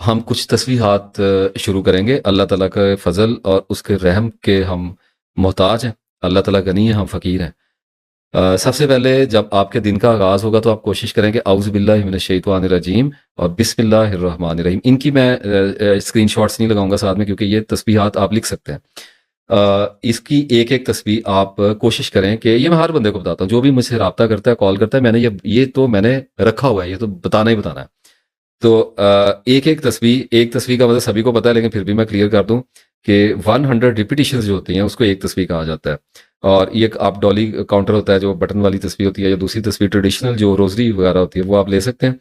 ہم کچھ تسبیحات شروع کریں گے. اللہ تعالیٰ کا فضل اور اس کے رحم کے ہم محتاج ہیں. اللہ تعالیٰ غنی ہے، ہم فقیر ہیں. سب سے پہلے جب آپ کے دن کا آغاز ہوگا تو آپ کوشش کریں کہ اعوذ باللہ من الشیطان الرجیم اور بسم اللہ الرحمن الرحیم. ان کی میں اسکرین شاٹس نہیں لگاؤں گا ساتھ میں، کیونکہ یہ تسبیحات آپ لکھ سکتے ہیں. اس کی ایک ایک تسبیح آپ کوشش کریں کہ یہ میں ہر بندے کو بتاتا ہوں جو بھی مجھ سے رابطہ کرتا ہے، کال کرتا ہے. میں نے یہ تو میں نے رکھا ہوا ہے، یہ تو بتانا ہی بتانا ہے. تو ایک تسبیح کا مطلب سبھی کو پتا ہے، لیکن پھر بھی میں کلیئر کر دوں کہ 100 ریپیٹیشنز جو ہوتی ہیں اس کو ایک تسبیح کہا جاتا ہے. اور یہ آپ ڈالی کاؤنٹر ہوتا ہے جو بٹن والی تسبیح ہوتی ہے، یا دوسری تسبیح ٹریڈیشنل جو روزری وغیرہ ہوتی ہے وہ آپ لے سکتے ہیں.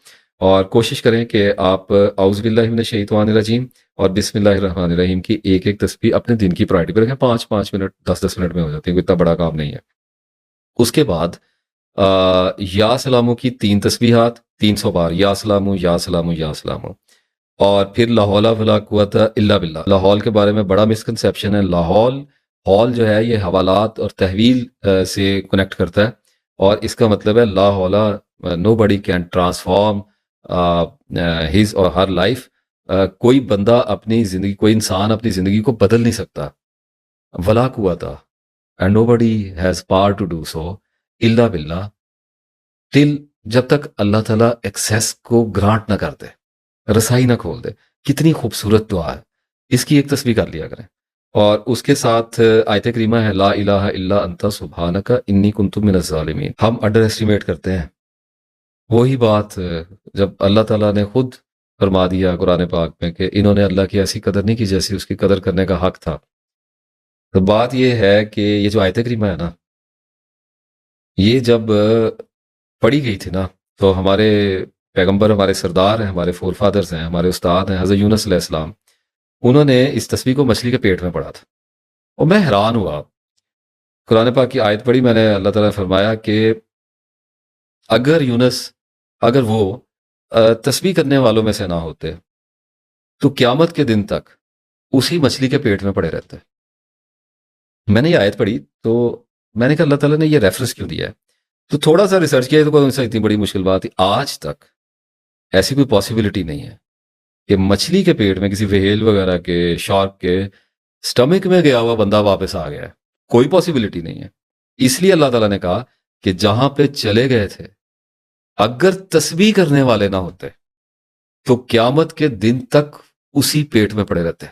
اور کوشش کریں کہ آپ اعوذ باللہ من الشیطان الرجیم اور بسم اللہ الرحمن الرحیم کی ایک ایک تسبیح اپنے دن کی پرائرٹی پہ رکھیں. 5 منٹ 10 منٹ میں ہو جاتی ہے، کوئی اتنا بڑا کام نہیں ہے. اس کے بعد یا سلامو کی 3 تسبیحات 300 بار، یا سلامو یا سلامو یا سلامو. اور پھر لا حول ولا قوت الا باللہ. لاحول کے بارے میں بڑا مسکنسیپشن ہے. ہال جو ہے یہ حوالات اور تحویل سے کنیکٹ کرتا ہے، اور اس کا مطلب ہے لا حول nobody can transform his or her life. کوئی بندہ اپنی زندگی، کوئی انسان اپنی زندگی کو بدل نہیں سکتا. ولا قوت and nobody has power to do so الا باللہ، ٹل جب تک اللہ تعالیٰ ایکسیس کو گرانٹ نہ کر دے، رسائی نہ کھول دے. کتنی خوبصورت دعا ہے. اس کی ایک تسبیح کر لیا کریں. اور اس کے ساتھ آیت کریمہ ہے لا الہ الا انت سبحانک انی کنت من الظالمین. ہم انڈر ایسٹیمیٹ کرتے ہیں وہی بات جب اللہ تعالیٰ نے خود فرما دیا قرآن پاک میں کہ انہوں نے اللہ کی ایسی قدر نہیں کی جیسی اس کی قدر کرنے کا حق تھا. تو بات یہ ہے کہ یہ جو آیت کریمہ ہے نا، یہ جب پڑھی گئی تھی نا تو ہمارے پیغمبر، ہمارے سردار ہیں، ہمارے فور فادرز ہیں، ہمارے استاد ہیں حضرت یونس علیہ السلام، انہوں نے اس تسبیح کو مچھلی کے پیٹ میں پڑھا تھا. اور میں حیران ہوا. قرآن پاک کی آیت پڑھی میں نے، اللہ تعالیٰ نے فرمایا کہ اگر وہ تسبیح کرنے والوں میں سے نہ ہوتے تو قیامت کے دن تک اسی مچھلی کے پیٹ میں پڑے رہتے. میں نے یہ آیت پڑھی تو میں نے کہا اللہ تعالیٰ نے یہ ریفرنس کیوں دیا ہے. تو تھوڑا سا ریسرچ کیا تو اتنی بڑی مشکل بات تھی. آج تک ایسی کوئی پاسبلٹی نہیں ہے کہ مچھلی کے پیٹ میں کسی وہیل وغیرہ کے، شارک کے سٹمک میں گیا ہوا بندہ واپس آ گیا ہے. کوئی پاسبلٹی نہیں ہے. اس لیے اللہ تعالیٰ نے کہا کہ جہاں پہ چلے گئے تھے اگر تسبیح کرنے والے نہ ہوتے تو قیامت کے دن تک اسی پیٹ میں پڑے رہتے.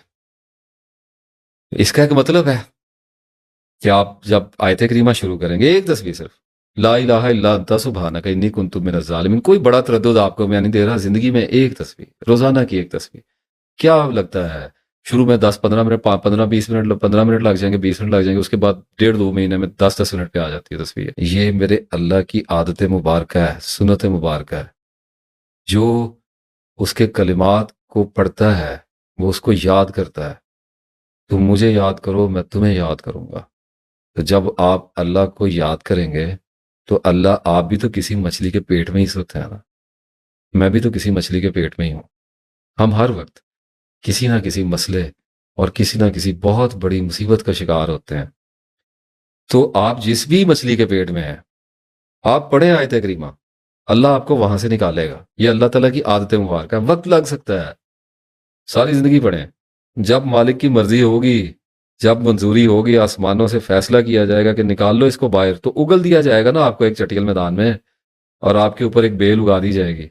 اس کا ایک مطلب ہے کہ آپ جب آیت کریمہ شروع کریں گے ایک تسبیح صرف لا الہ الا انت سبحانک انی کنت من الظالمین، کوئی بڑا تردد آپ کو میں نہیں دے رہا، زندگی میں ایک تسبیح، روزانہ کی ایک تسبیح. کیا لگتا ہے شروع میں 10-15 منٹ، 15-20 منٹ، 15 منٹ لگ جائیں گے، 20 منٹ لگ جائیں گے، اس کے بعد 1.5-2 مہینے میں 10-10 منٹ پہ آ جاتی ہے تسبیح. یہ میرے اللہ کی عادت مبارکہ ہے، سنت مبارکہ ہے. جو اس کے کلمات کو پڑھتا ہے وہ اس کو یاد کرتا ہے. تم مجھے یاد کرو میں تمہیں یاد کروں گا. تو جب آپ اللہ کو یاد کریں گے تو اللہ، آپ بھی تو کسی مچھلی کے پیٹ میں ہی سوتے ہیں نا، میں بھی تو کسی مچھلی کے پیٹ میں ہی ہوں. ہم ہر وقت کسی نہ کسی مسئلے اور کسی نہ کسی بہت بڑی مصیبت کا شکار ہوتے ہیں. تو آپ جس بھی مچھلی کے پیٹ میں ہیں آپ پڑھیں آیت کریمہ، اللہ آپ کو وہاں سے نکالے گا. یہ اللہ تعالیٰ کی عادت مبارکہ. وقت لگ سکتا ہے، ساری زندگی پڑھیں. جب مالک کی مرضی ہوگی، جب منظوری ہوگی، آسمانوں سے فیصلہ کیا جائے گا کہ نکال لو اس کو باہر، تو اگل دیا جائے گا نا آپ کو ایک چٹیل میدان میں، اور آپ کے اوپر ایک بیل اگا دی جائے گی،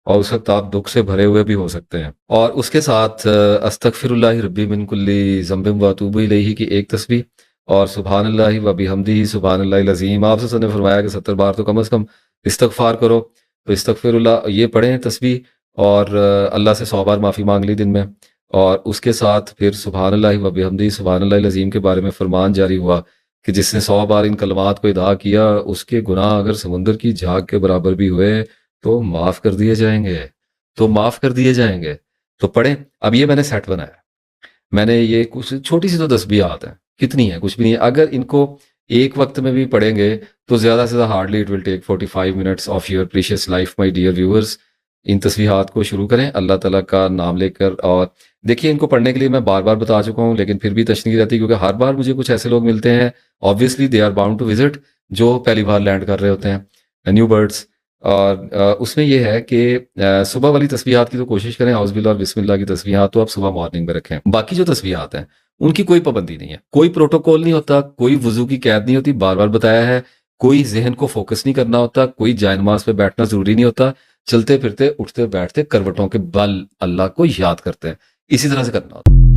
اور اس وقت آپ دکھ سے بھرے ہوئے بھی ہو سکتے ہیں. اور اس کے ساتھ استغفر اللہ ربی من کل ذنب واتوب الیہ کی ایک تسبیح، اور سبحان اللہ و بحمدہ سبحان اللہ العظیم. آپ سے نے فرمایا کہ 70 بار تو کم از کم استغفار کرو. تو استغفر اللہ یہ پڑھیں تسبیح، اور اللہ سے 100 بار معافی مانگ لی دن میں. اور اس کے ساتھ پھر سبحان اللہ و بحمدہ سبحان اللہ العظیم کے بارے میں فرمان جاری ہوا کہ جس نے 100 بار ان کلمات کو ادا کیا اس کے گناہ اگر سمندر کی جھاگ کے برابر بھی ہوئے تو معاف کر دیے جائیں گے. تو پڑھیں. اب یہ میں نے سیٹ بنایا، میں نے یہ کچھ چھوٹی سی تو تسبیحات ہیں، کتنی ہیں، کچھ بھی نہیں ہے. اگر ان کو ایک وقت میں بھی پڑھیں گے تو زیادہ سے زیادہ hardly it will take 45 minutes of your precious life my dear viewers. ان تسبیحات کو شروع کریں اللہ تعالیٰ کا نام لے کر. اور دیکھیے ان کو پڑھنے کے لیے میں بار بار بتا چکا ہوں، لیکن پھر بھی تشنیع رہتی ہے کیونکہ ہر بار مجھے کچھ ایسے لوگ ملتے ہیں، obviously they are bound to visit، جو پہلی بار لینڈ کر رہے ہوتے ہیں، نیو برڈس. اور اس میں یہ ہے کہ صبح والی تسبیحات کی تو کوشش کریں، اعوذ باللہ اور بسم اللہ کی تسبیحات تو آپ صبح مارننگ میں رکھیں. باقی جو تسبیحات ہیں ان کی کوئی پابندی نہیں ہے، کوئی پروٹوکول نہیں ہوتا، کوئی وضو کی قید نہیں ہوتی، بار بار بتایا ہے. کوئی ذہن کو فوکس نہیں کرنا ہوتا، کوئی جائے نماز پہ بیٹھنا ضروری نہیں ہوتا. چلتے پھرتے اٹھتے بیٹھتے کروٹوں کے بل اللہ کو یاد کرتے ہیں، اسی طرح سے کرنا ہوتا ہے.